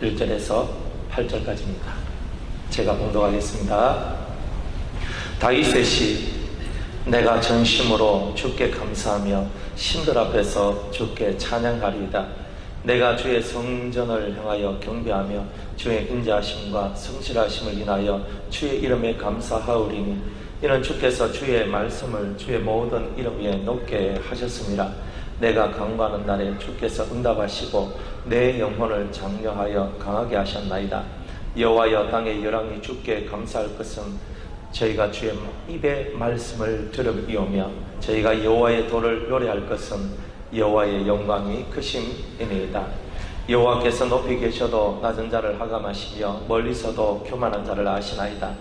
1절에서 8절까지입니다. 제가 봉독하겠습니다. 다윗의 시. 내가 전심으로 주께 감사하며 신들 앞에서 주께 찬양하리이다. 내가 주의 성전을 향하여 경배하며 주의 인자하심과 성실하심을 인하여 주의 이름에 감사하오리니 이는 주께서 주의 말씀을 주의 모든 이름 위에 높게 하셨습니다. 내가 간구하는 날에 주께서 응답하시고 내 영혼을 장려하여 강하게 하셨나이다. 여호와여, 땅의 열왕이 주께 감사할 것은 저희가 주의 입의 말씀을 들음이오며 저희가 여호와의 도를 노래할 것은 여호와의 영광이 크심이니이다. 여호와께서 높이 계셔도 낮은 자를 하감하시며 멀리서도 교만한 자를 아시나이다.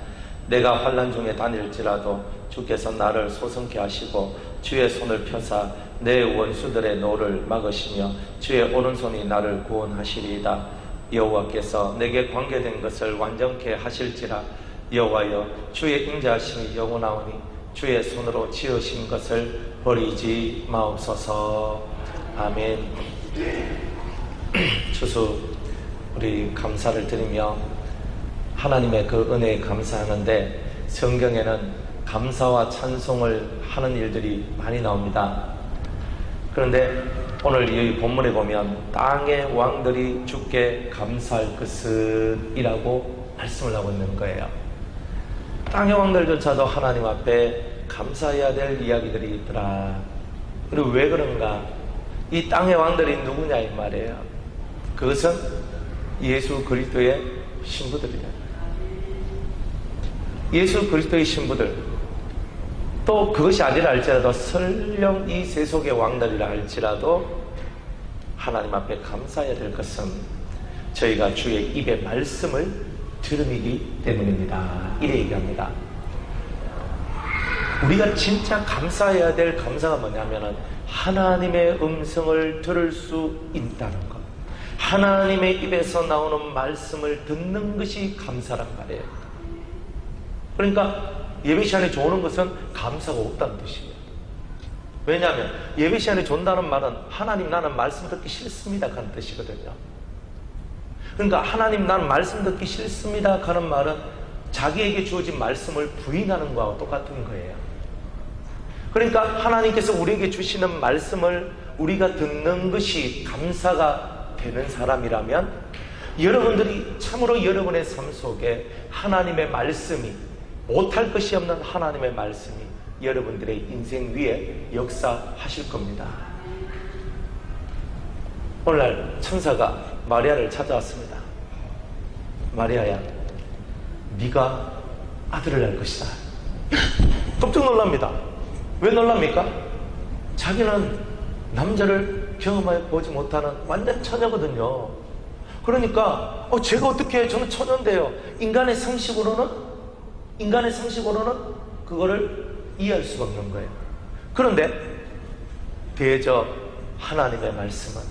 내가 환난 중에 다닐지라도 주께서 나를 소성케 하시고 주의 손을 펴사 내 원수들의 노를 막으시며 주의 오른손이 나를 구원하시리이다. 여호와께서 내게 관계된 것을 완전케 하실지라. 여호와여, 주의 인자하심이 영원하오니 주의 손으로 지으신 것을 버리지 마옵소서. 아멘. 주수 우리 감사를 드리며 하나님의 그 은혜에 감사하는데, 성경에는 감사와 찬송을 하는 일들이 많이 나옵니다. 그런데 오늘 이 본문에 보면 땅의 왕들이 주께 감사할 것은 이라고 말씀을 하고 있는 거예요. 땅의 왕들조차도 하나님 앞에 감사해야 될 이야기들이 있더라. 그리고 왜 그런가? 이 땅의 왕들이 누구냐 이 말이에요. 그것은 예수 그리스도의 신부들이에요. 예수 그리스도의 신부들, 또 그것이 아니라 할지라도 설령 이 세속의 왕들이라 할지라도 하나님 앞에 감사해야 될 것은 저희가 주의 입의 말씀을 들음이기 때문입니다. 이래 얘기합니다. 우리가 진짜 감사해야 될 감사가 뭐냐면은 하나님의 음성을 들을 수 있다는 것, 하나님의 입에서 나오는 말씀을 듣는 것이 감사란 말이에요. 그러니까 예배 시간에 좋은 것은 감사가 없다는 뜻이에요. 왜냐하면 예배 시간에 좋다는 말은 하나님 나는 말씀 듣기 싫습니다 하는 뜻이거든요. 그러니까 하나님 나는 말씀 듣기 싫습니다 하는 말은 자기에게 주어진 말씀을 부인하는 것과 똑같은 거예요. 그러니까 하나님께서 우리에게 주시는 말씀을 우리가 듣는 것이 감사가 되는 사람이라면, 여러분들이 참으로 여러분의 삶 속에 하나님의 말씀이, 못할 것이 없는 하나님의 말씀이 여러분들의 인생 위에 역사하실 겁니다. 오늘날 천사가 마리아를 찾아왔습니다. 마리아야, 네가 아들을 낳을 것이다. 깜짝 놀랍니다. 왜 놀랍니까? 자기는 남자를 경험해 보지 못하는 완전 처녀거든요. 그러니까 제가 어떻게 해요? 저는 처녀인데요. 인간의 상식으로는 그거를 이해할 수가 없는 거예요. 그런데 대저 하나님의 말씀은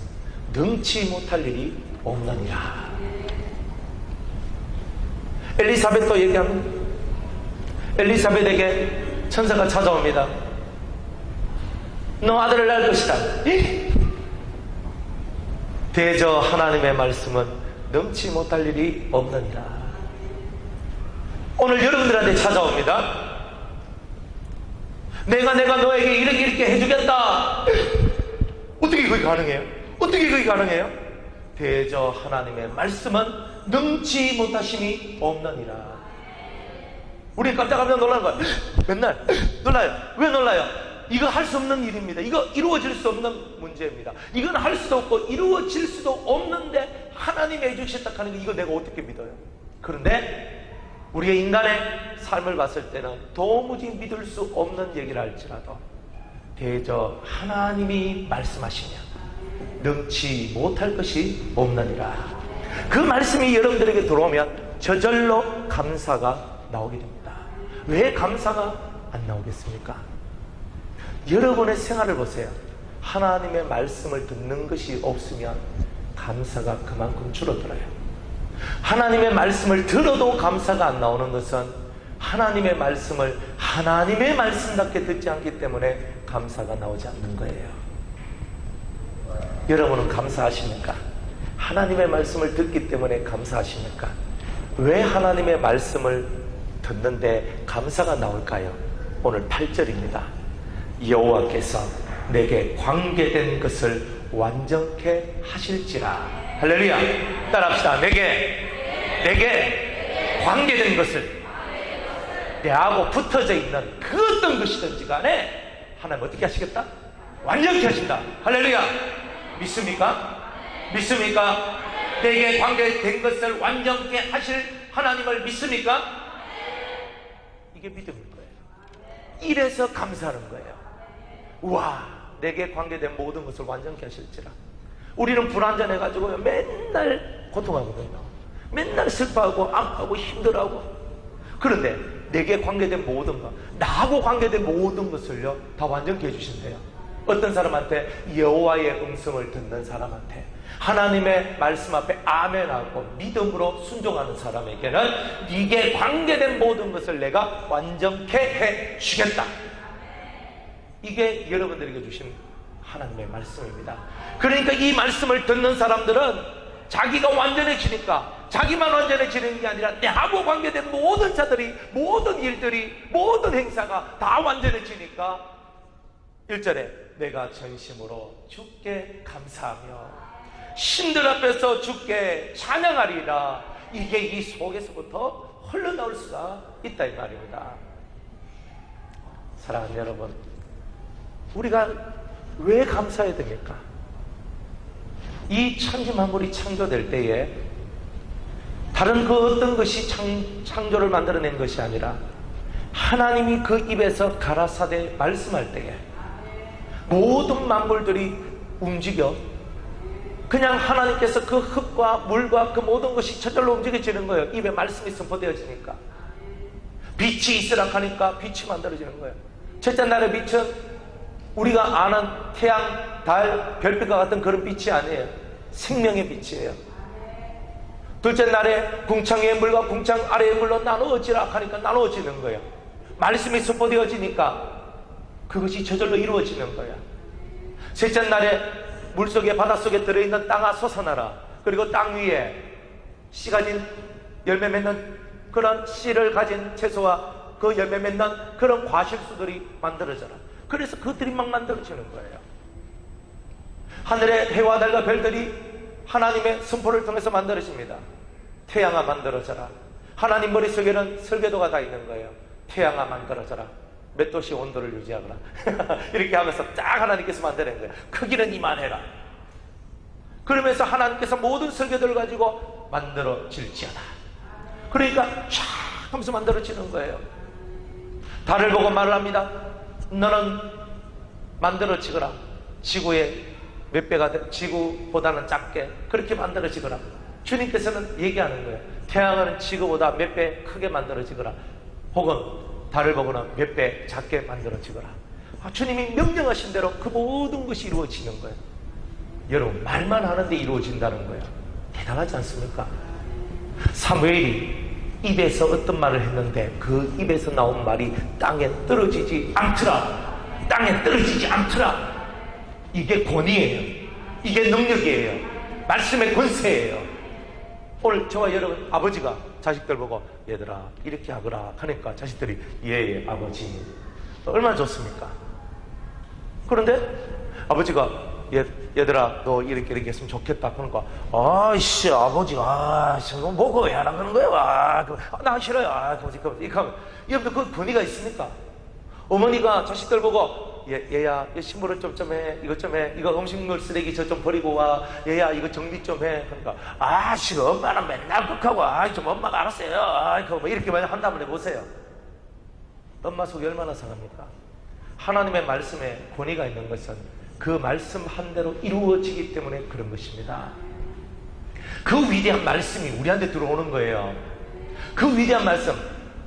능치 못할 일이 없느니라. 엘리사벳도 얘기합니다. 엘리사벳에게 천사가 찾아옵니다. 너 아들을 낳을 것이다. 대저 하나님의 말씀은 능치 못할 일이 없느니라. 오늘 여러분들한테 찾아옵니다. 내가 너에게 이렇게 해주겠다. 어떻게 그게 가능해요? 어떻게 그게 가능해요? 대저 하나님의 말씀은 능치 못하심이 없느니라. 우리 깜짝깜짝 놀라는 거야. 맨날 놀라요. 왜 놀라요? 이거 할 수 없는 일입니다. 이거 이루어질 수 없는 문제입니다. 이건 할 수도 없고 이루어질 수도 없는데 하나님이 해주셨다 하는 거, 이거 내가 어떻게 믿어요? 그런데 우리의 인간의 삶을 봤을 때는 도무지 믿을 수 없는 얘기를 할지라도 대저 하나님이 말씀하시면 능치 못할 것이 없느니라. 그 말씀이 여러분들에게 들어오면 저절로 감사가 나오게 됩니다. 왜 감사가 안 나오겠습니까? 여러분의 생활을 보세요. 하나님의 말씀을 듣는 것이 없으면 감사가 그만큼 줄어들어요. 하나님의 말씀을 들어도 감사가 안 나오는 것은 하나님의 말씀을 하나님의 말씀답게 듣지 않기 때문에 감사가 나오지 않는 거예요. 여러분은 감사하십니까? 하나님의 말씀을 듣기 때문에 감사하십니까? 왜 하나님의 말씀을 듣는데 감사가 나올까요? 오늘 8절입니다. 여호와께서 내게 관계된 것을 완전케 하실지라. 할렐루야. 따라합시다. 내게 관계된 것을, 내하고 붙어져 있는 그 어떤 것이든지 간에 하나님 어떻게 하시겠다? 완전케 하신다. 할렐루야. 믿습니까? 믿습니까? 내게 관계된 것을 완전케 하실 하나님을 믿습니까? 이게 믿음인 거예요. 이래서 감사하는 거예요. 우와, 내게 관계된 모든 것을 완전케 하실지라. 우리는 불완전해가지고 맨날 고통하거든요. 맨날 슬퍼하고 아파하고 힘들어하고. 그런데 내게 관계된 모든 것, 나하고 관계된 모든 것을요 다 완전케 해주신대요. 어떤 사람한테? 여호와의 음성을 듣는 사람한테, 하나님의 말씀 앞에 아멘하고 믿음으로 순종하는 사람에게는 네게 관계된 모든 것을 내가 완전케 해주겠다. 이게 여러분들에게 주신 하나님의 말씀입니다. 그러니까 이 말씀을 듣는 사람들은 자기가 완전해지니까, 자기만 완전해지는 게 아니라 내하고 관계된 모든 자들이, 모든 일들이, 모든 행사가 다 완전해지니까 1절에 내가 전심으로 주께 감사하며 신들 앞에서 주께 찬양하리라. 이게 이 속에서부터 흘러나올 수가 있다 이 말입니다. 사랑하는 여러분, 우리가 왜 감사해야 됩니까? 이 천지 만물이 창조될 때에 다른 그 어떤 것이 창조를 만들어낸 것이 아니라 하나님이 그 입에서 가라사대 말씀할 때에 모든 만물들이 움직여, 그냥 하나님께서 그 흙과 물과 그 모든 것이 저절로 움직여지는 거예요. 입에 말씀이 선포되어지니까. 빛이 있으라 하니까 빛이 만들어지는 거예요. 첫째 날의 빛은 우리가 아는 태양, 달, 별빛과 같은 그런 빛이 아니에요. 생명의 빛이에요. 둘째 날에 궁창 위의 물과 궁창 아래의 물로 나누어지라 하니까 나누어지는 거예요. 말씀이 선포되어지니까 그것이 저절로 이루어지는 거야. 셋째 날에 물속에, 바닷속에 들어있는 땅아 솟아나라. 그리고 땅 위에 씨 가진 열매 맺는 그런 씨를 가진 채소와 그 열매 맺는 그런 과실수들이 만들어져라. 그래서 그것들이 막 만들어지는 거예요. 하늘의 해와 달과 별들이 하나님의 선포를 통해서 만들어집니다. 태양아 만들어져라. 하나님 머릿속에는 설계도가 다 있는 거예요. 태양아 만들어져라. 몇 도씨 온도를 유지하거라. 이렇게 하면서 딱 하나님께서 만드는 거예요. 크기는 이만해라. 그러면서 하나님께서 모든 설계도를 가지고 만들어질지어다. 그러니까 쫙 하면서 만들어지는 거예요. 달을 보고 말을 합니다. 너는 만들어지거라. 지구의 몇 배가 지구보다는 작게 그렇게 만들어지거라. 주님께서는 얘기하는 거예요. 태양은 지구보다 몇 배 크게 만들어지거라. 혹은 달을 보거나 몇 배 작게 만들어지거라. 주님이 명령하신 대로 그 모든 것이 이루어지는 거예요. 여러분, 말만 하는데 이루어진다는 거예요. 대단하지 않습니까? 사무엘이 입에서 어떤 말을 했는데 그 입에서 나온 말이 땅에 떨어지지 않더라. 땅에 떨어지지 않더라. 이게 권위예요. 이게 능력이에요. 말씀의 권세예요. 오늘 저와 여러분, 아버지가 자식들 보고 얘들아 이렇게 하거라 하니까 자식들이 예 아버지, 얼마나 좋습니까? 그런데 아버지가 얘들아 너 이렇게 했으면 좋겠다 그러니까 아이씨 아버지가 뭐 먹어야 하나 그런 거야. 나 싫어요. 이렇게 하면 여러분들 그 권위가 있습니까? 어머니가 자식들 보고 얘야 신문을 좀 해, 이것 좀 해, 이거 음식물 쓰레기 저 좀 버리고 와, 얘야 이거 정리 좀 해. 그러니까 싫어, 엄마는 맨날 극하고 좀 엄마가 알았어요. 뭐 이렇게만 한다면 해보세요. 엄마 속이 얼마나 상합니까? 하나님의 말씀에 권위가 있는 것은 그 말씀 한 대로 이루어지기 때문에 그런 것입니다. 그 위대한 말씀이 우리한테 들어오는 거예요. 그 위대한 말씀,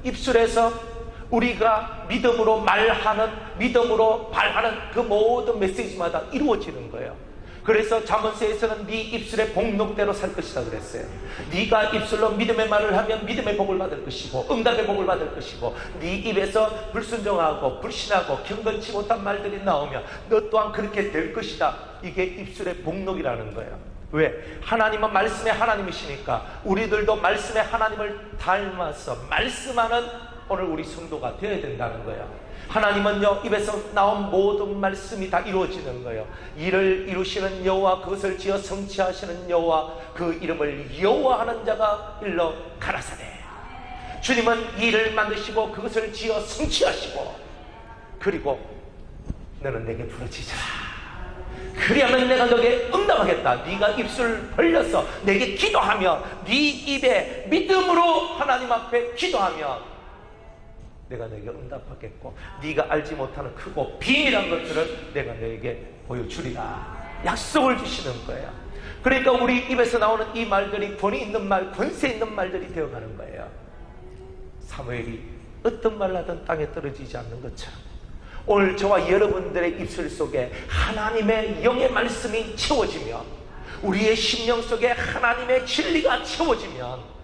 입술에서 우리가 믿음으로 말하는, 믿음으로 발하는 그 모든 메시지마다 이루어지는 거예요. 그래서 잠언서에서는 네 입술의 복록대로 살 것이다 그랬어요. 네가 입술로 믿음의 말을 하면 믿음의 복을 받을 것이고 응답의 복을 받을 것이고, 네 입에서 불순종하고 불신하고 경건치 못한 말들이 나오면 너 또한 그렇게 될 것이다. 이게 입술의 복록이라는 거예요. 왜? 하나님은 말씀의 하나님이시니까 우리들도 말씀의 하나님을 닮아서 말씀하는 오늘 우리 성도가 되어야 된다는 거예요. 하나님은요, 입에서 나온 모든 말씀이 다 이루어지는 거예요. 이를 이루시는 여호와, 그것을 지어 성취하시는 여호와, 그 이름을 여호와하는 자가 일러 가라사대. 주님은 일을 만드시고 그것을 지어 성취하시고, 그리고 너는 내게 부르짖으라. 그리하면 내가 너에게 응답하겠다. 네가 입술 벌려서 내게 기도하며 네 입에 믿음으로 하나님 앞에 기도하며 내가 너에게 응답하겠고, 네가 알지 못하는 크고 비밀한 것들을 내가 너에게 보여주리라. 약속을 주시는 거예요. 그러니까 우리 입에서 나오는 이 말들이 권위 있는 말, 권세 있는 말들이 되어가는 거예요. 사무엘이 어떤 말 하든 땅에 떨어지지 않는 것처럼 오늘 저와 여러분들의 입술 속에 하나님의 영의 말씀이 채워지며 우리의 심령 속에 하나님의 진리가 채워지면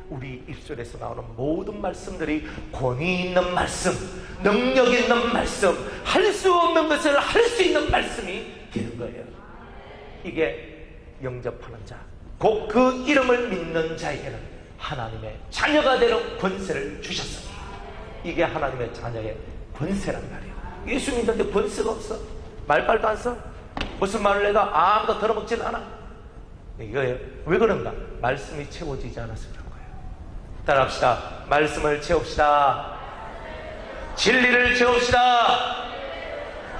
우리 입술에서 나오는 모든 말씀들이 권위 있는 말씀, 능력 있는 말씀, 할 수 없는 것을 할 수 있는 말씀이 되는 거예요. 이게 영접하는 자, 곧 그 이름을 믿는 자에게는 하나님의 자녀가 되는 권세를 주셨으니, 이게 하나님의 자녀의 권세란 말이에요. 예수 믿는데 권세가 없어? 말빨도 안 써? 무슨 말을 해도 아무도 들어먹진 않아. 이거예요. 왜 그런가? 말씀이 채워지지 않아서 그런 거예요. 따라합시다. 말씀을 채웁시다. 진리를 채웁시다.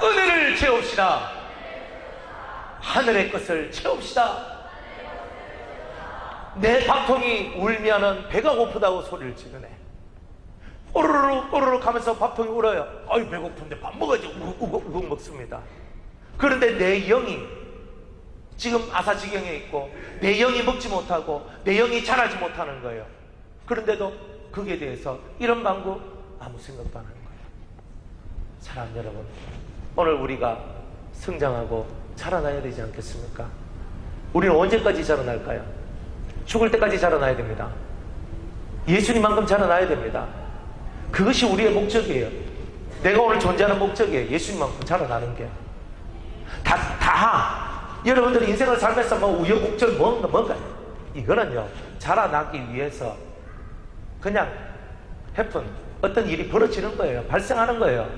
은혜를 채웁시다. 하늘의 것을 채웁시다. 내 밥통이 울면은 배가 고프다고 소리를 지르네. 꼬르륵 꼬르륵 하면서 밥통이 울어요. 아유, 배고픈데 밥 먹어야지. 우걱우걱 먹습니다. 그런데 내 영이 지금 아사지경에 있고 내 영이 먹지 못하고 내 영이 자라지 못하는 거예요. 그런데도 거기에 대해서 이런 방구 아무 생각도 안 하는 거예요. 사랑하는 여러분, 오늘 우리가 성장하고 자라나야 되지 않겠습니까? 우리는 언제까지 자라날까요? 죽을 때까지 자라나야 됩니다. 예수님만큼 자라나야 됩니다. 그것이 우리의 목적이에요. 내가 오늘 존재하는 목적이에요. 예수님만큼 자라나는 게. 여러분들이 인생을 살면서 뭐 우여곡절 뭔가 이거는요, 자라나기 위해서 그냥 해픈 어떤 일이 벌어지는 거예요. 발생하는 거예요.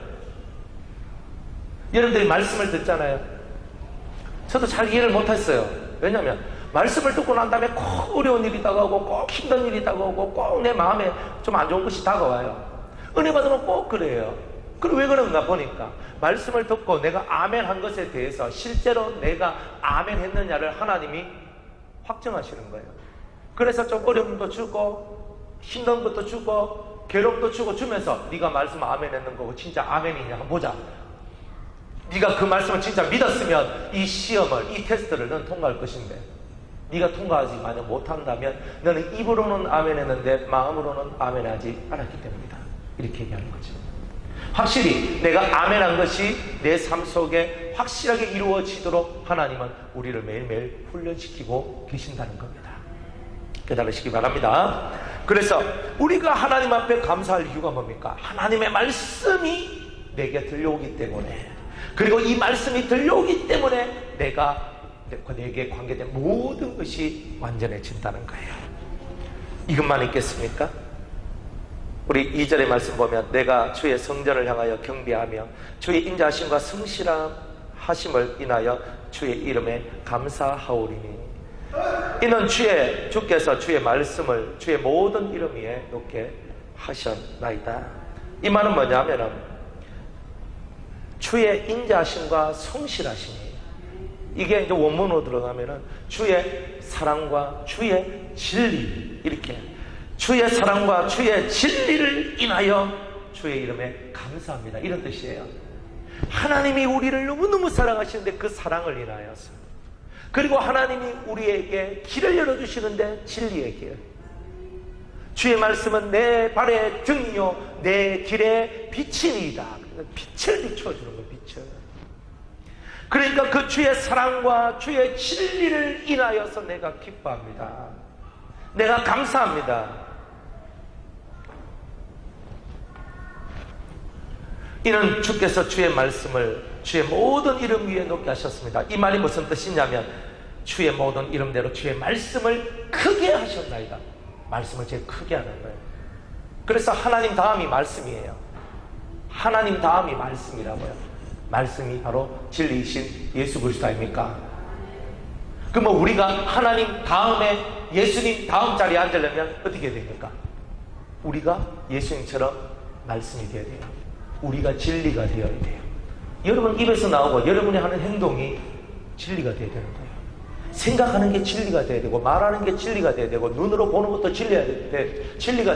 여러분들이 말씀을 듣잖아요. 저도 잘 이해를 못했어요. 왜냐하면 말씀을 듣고 난 다음에 꼭 어려운 일이 다가오고 꼭 힘든 일이 다가오고 꼭 내 마음에 좀 안 좋은 것이 다가와요. 은혜 받으면 꼭 그래요. 그럼 왜 그런가 보니까 말씀을 듣고 내가 아멘 한 것에 대해서 실제로 내가 아멘 했느냐를 하나님이 확정하시는 거예요. 그래서 좀 어려움도 주고 힘든 것도 주고 괴롭도 주고 주면서 네가 말씀 아멘 했는 거고 진짜 아멘이냐 한번 보자. 네가 그 말씀을 진짜 믿었으면 이 시험을, 이 테스트를 너는 통과할 것인데, 네가 통과하지 만약 못한다면 너는 입으로는 아멘 했는데 마음으로는 아멘 하지 않았기 때문이다. 이렇게 얘기하는 거죠. 확실히 내가 아멘한 것이 내 삶 속에 확실하게 이루어지도록 하나님은 우리를 매일매일 훈련시키고 계신다는 겁니다. 깨달으시기 바랍니다. 그래서 우리가 하나님 앞에 감사할 이유가 뭡니까? 하나님의 말씀이 내게 들려오기 때문에, 그리고 이 말씀이 들려오기 때문에 내게 관계된 모든 것이 완전해진다는 거예요. 이것만 있겠습니까? 우리 2절의 말씀 보면 내가 주의 성전을 향하여 경배하며 주의 인자하심과 성실하심을 인하여 주의 이름에 감사하오리니, 이는 주께서 주의 말씀을 주의 모든 이름 위에 놓게 하셨나이다. 이 말은 뭐냐면은 주의 인자하심과 성실하심이, 이게 이제 원문으로 들어가면은 주의 사랑과 주의 진리, 이렇게 주의 사랑과 주의 진리를 인하여 주의 이름에 감사합니다, 이런 뜻이에요. 하나님이 우리를 너무너무 사랑하시는데 그 사랑을 인하여서, 그리고 하나님이 우리에게 길을 열어주시는데 진리의 길, 주의 말씀은 내 발의 등이요 내 길의 빛이니이다. 빛을 비춰주는 거예요. 빛을. 그러니까 그 주의 사랑과 주의 진리를 인하여서 내가 기뻐합니다. 내가 감사합니다. 이는 주께서 주의 말씀을 주의 모든 이름 위에 놓게 하셨습니다. 이 말이 무슨 뜻이냐면 주의 모든 이름대로 주의 말씀을 크게 하셨나이다. 말씀을 제일 크게 하는 거예요. 그래서 하나님 다음이 말씀이에요. 하나님 다음이 말씀이라고요. 말씀이 바로 진리이신 예수 그리스도 아닙니까? 그럼 우리가 하나님 다음에 예수님 다음 자리에 앉으려면 어떻게 됩니까? 우리가 예수님처럼 말씀이 되어야 돼요. 우리가 진리가 되어야 돼요. 여러분 입에서 나오고 여러분이 하는 행동이 진리가 되어야 되는 거예요. 생각하는 게 진리가 되어야 되고, 말하는 게 진리가 되어야 되고, 눈으로 보는 것도 진리가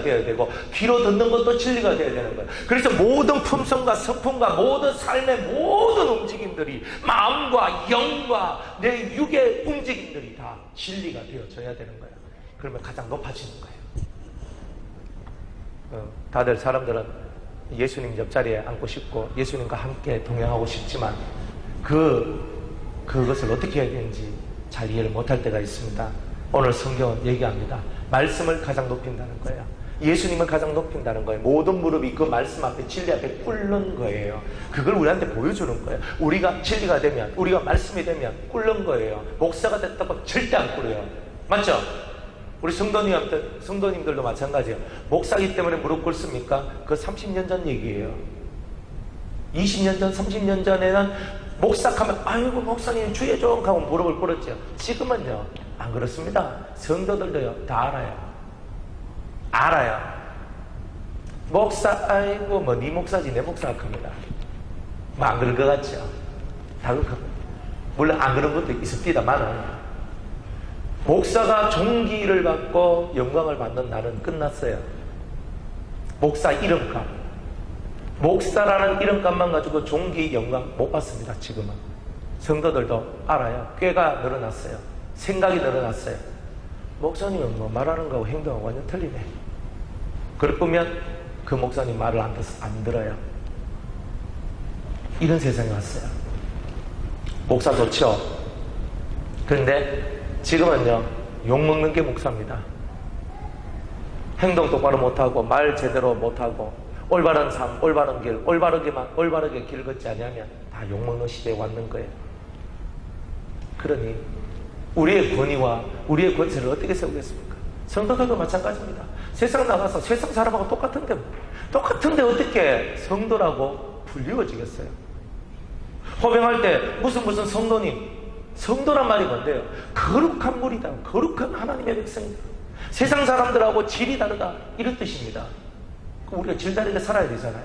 되어야 되고, 귀로 듣는 것도 진리가 되어야 되는 거예요. 그래서 모든 품성과 성품과 모든 삶의 모든 움직임들이, 마음과 영과 내 육의 움직임들이 다 진리가 되어져야 되는 거예요. 그러면 가장 높아지는 거예요. 다들 사람들은 예수님 옆자리에 앉고 싶고 예수님과 함께 동행하고 싶지만 그것을 어떻게 해야 되는지 잘 이해를 못할 때가 있습니다. 오늘 성경은 얘기합니다. 말씀을 가장 높인다는 거예요. 예수님을 가장 높인다는 거예요. 모든 무릎이 그 말씀 앞에, 진리 앞에 꿇는 거예요. 그걸 우리한테 보여주는 거예요. 우리가 진리가 되면, 우리가 말씀이 되면 꿇는 거예요. 목사가 됐다고 절대 안 꿇어요. 맞죠? 우리 성도님들도 마찬가지예요. 목사기 때문에 무릎 꿇습니까? 그거 30년 전 얘기예요. 20년 전, 30년 전에는 목사하면 아이고 목사님 주의 좀 하고 무릎을 꿇었죠. 지금은요 안 그렇습니다. 성도들도요 다 알아요. 목사 아이고 뭐 네 목사지 내 목사가 큽니다. 뭐 안 그럴 것 같죠? 다 그렇고 물론 안 그런 것도 있습니다만은 목사가 존귀를 받고 영광을 받는 날은 끝났어요. 목사 이름값, 목사라는 이름값만 가지고 존귀 영광 못 받습니다. 지금은 성도들도 알아요. 꾀가 늘어났어요. 생각이 늘어났어요. 목사님은 뭐 말하는 거하고 행동하고 완전 틀리네. 그럴 거면 그 목사님 말을 안 들어요. 이런 세상이 왔어요. 목사 좋죠. 그런데 지금은요 욕먹는 게 목사입니다. 행동 똑바로 못하고 말 제대로 못하고 올바른 삶, 올바른 길, 올바르게 길 걷지 않으면 다 욕먹는 시대에 왔는 거예요. 그러니 우리의 권위와 우리의 권세를 어떻게 세우겠습니까? 성도들도 마찬가지입니다. 세상 나가서 세상 사람하고 똑같은데 어떻게 성도라고 불리워지겠어요? 호명할 때 무슨 성도님, 성도란 말이 뭔데요? 거룩한 무리다, 거룩한 하나님의 백성이다. 세상 사람들하고 질이 다르다, 이런 뜻입니다. 우리가 질다르게 살아야 되잖아요.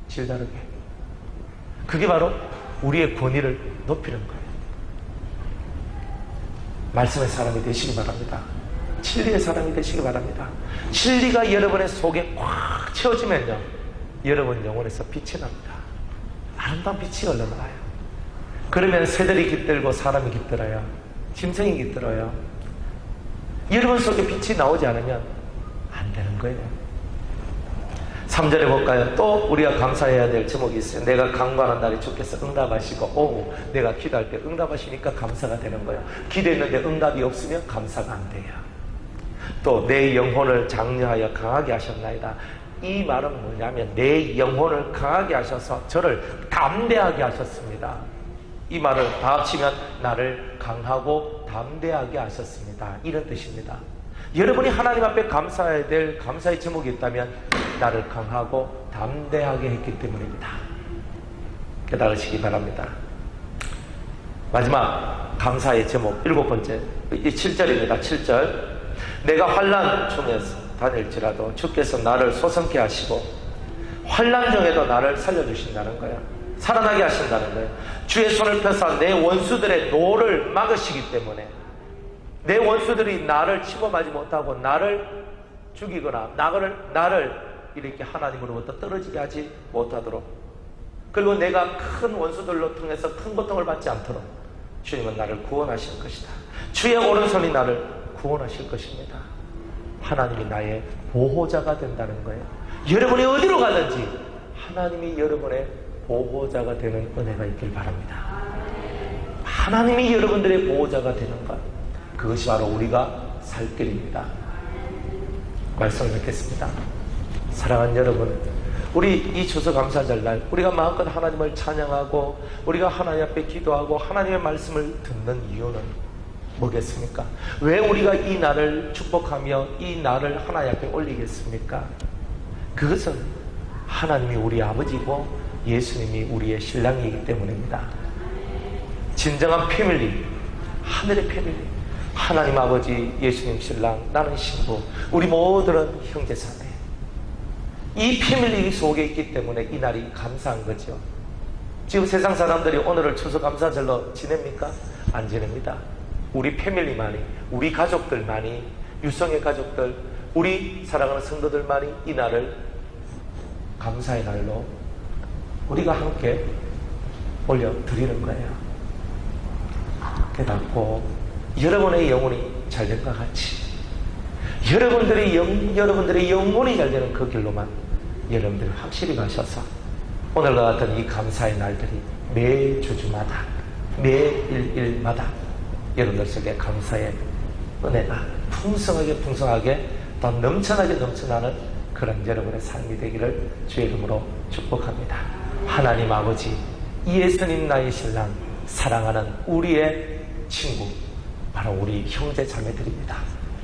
질다르게. 그게 바로 우리의 권위를 높이는 거예요. 말씀의 사람이 되시기 바랍니다. 진리의 사람이 되시기 바랍니다. 진리가 여러분의 속에 꽉 채워지면요 여러분 영혼에서 빛이 납니다. 아름다운 빛이 흘러나와요. 그러면 새들이 깃들고 사람이 깃들어요. 짐승이 깃들어요. 여러분 속에 빛이 나오지 않으면 안 되는 거예요. 3절에 볼까요? 또 우리가 감사해야 될 제목이 있어요. 내가 간구하는 날에 주께서 응답하시고 내가 기도할 때 응답하시니까 감사가 되는 거예요. 기도했는데 응답이 없으면 감사가 안 돼요. 또 내 영혼을 장려하여 강하게 하셨나이다. 이 말은 뭐냐면 내 영혼을 강하게 하셔서 저를 담대하게 하셨습니다. 이 말을 다 합치면 나를 강하고 담대하게 하셨습니다. 이런 뜻입니다. 여러분이 하나님 앞에 감사해야 될 감사의 제목이 있다면 나를 강하고 담대하게 했기 때문입니다. 깨달으시기 바랍니다. 마지막 감사의 제목 7번째 7절입니다. 7절 내가 환난 중에서 다닐지라도 주께서 나를 소성케 하시고 환난 중에도 나를 살려주신다는 거예요. 살아나게 하신다는 거예요. 주의 손을 펴사 내 원수들의 노를 막으시기 때문에 내 원수들이 나를 치고 마지 못하고 나를 죽이거나 나를 이렇게 하나님으로부터 떨어지게 하지 못하도록, 그리고 내가 큰 원수들로 통해서 큰 고통을 받지 않도록 주님은 나를 구원하실 것이다. 주의 오른손이 나를 구원하실 것입니다. 하나님이 나의 보호자가 된다는 거예요. 여러분이 어디로 가든지 하나님이 여러분의 보호자가 되는 은혜가 있길 바랍니다. 하나님이 여러분들의 보호자가 되는 것, 그것이 바로 우리가 살 길입니다. 말씀을 맺겠습니다. 사랑하는 여러분, 우리 이 추수감사절날 우리가 마음껏 하나님을 찬양하고 우리가 하나님 앞에 기도하고 하나님의 말씀을 듣는 이유는 뭐겠습니까? 왜 우리가 이 날을 축복하며 이 날을 하나님 앞에 올리겠습니까? 그것은 하나님이 우리 아버지고 예수님이 우리의 신랑이기 때문입니다. 진정한 패밀리, 하늘의 패밀리, 하나님 아버지, 예수님 신랑, 나는 신부, 우리 모두는 형제자매. 이 패밀리 속에 있기 때문에 이 날이 감사한 거죠. 지금 세상 사람들이 오늘을 추수감사절로 지냅니까? 안 지냅니다. 우리 패밀리만이, 우리 가족들만이, 유성의 가족들, 우리 사랑하는 성도들만이 이 날을 감사의 날로 우리가 함께 올려드리는 거예요. 깨닫고 여러분의 영혼이 잘된 것 같이 여러분들의 영혼이 잘되는 그 길로만 여러분들이 확실히 가셔서 오늘과 같은 이 감사의 날들이 매 주주마다 매 일일마다 여러분들 속에 감사의 은혜가 풍성하게 더 넘쳐나게 넘쳐나는 그런 여러분의 삶이 되기를 주의 이름으로 축복합니다. 하나님 아버지, 예수님 나의 신랑, 사랑하는 우리의 친구, 바로 우리 형제 자매들입니다.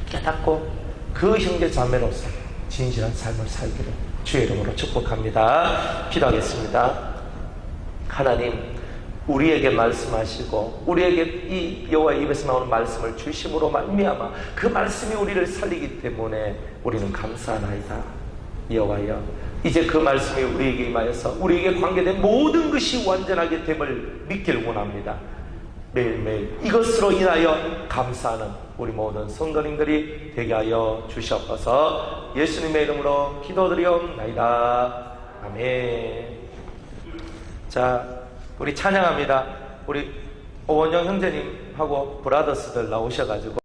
깨닫고 그 형제 자매로서 진실한 삶을 살기를 주의 이름으로 축복합니다. 기도하겠습니다. 하나님, 우리에게 말씀하시고 우리에게 이 여호와의 입에서 나오는 말씀을 주심으로 말미암아 그 말씀이 우리를 살리기 때문에 우리는 감사하나이다. 여호와여, 이제 그 말씀이 우리에게 임하여서 우리에게 관계된 모든 것이 완전하게 됨을 믿기를 원합니다. 매일매일 이것으로 인하여 감사하는 우리 모든 성도님들이 되게 하여 주시옵소서. 예수님의 이름으로 기도드리옵나이다. 아멘. 자, 우리 찬양합니다. 우리 오원영 형제님하고 브라더스들 나오셔가지고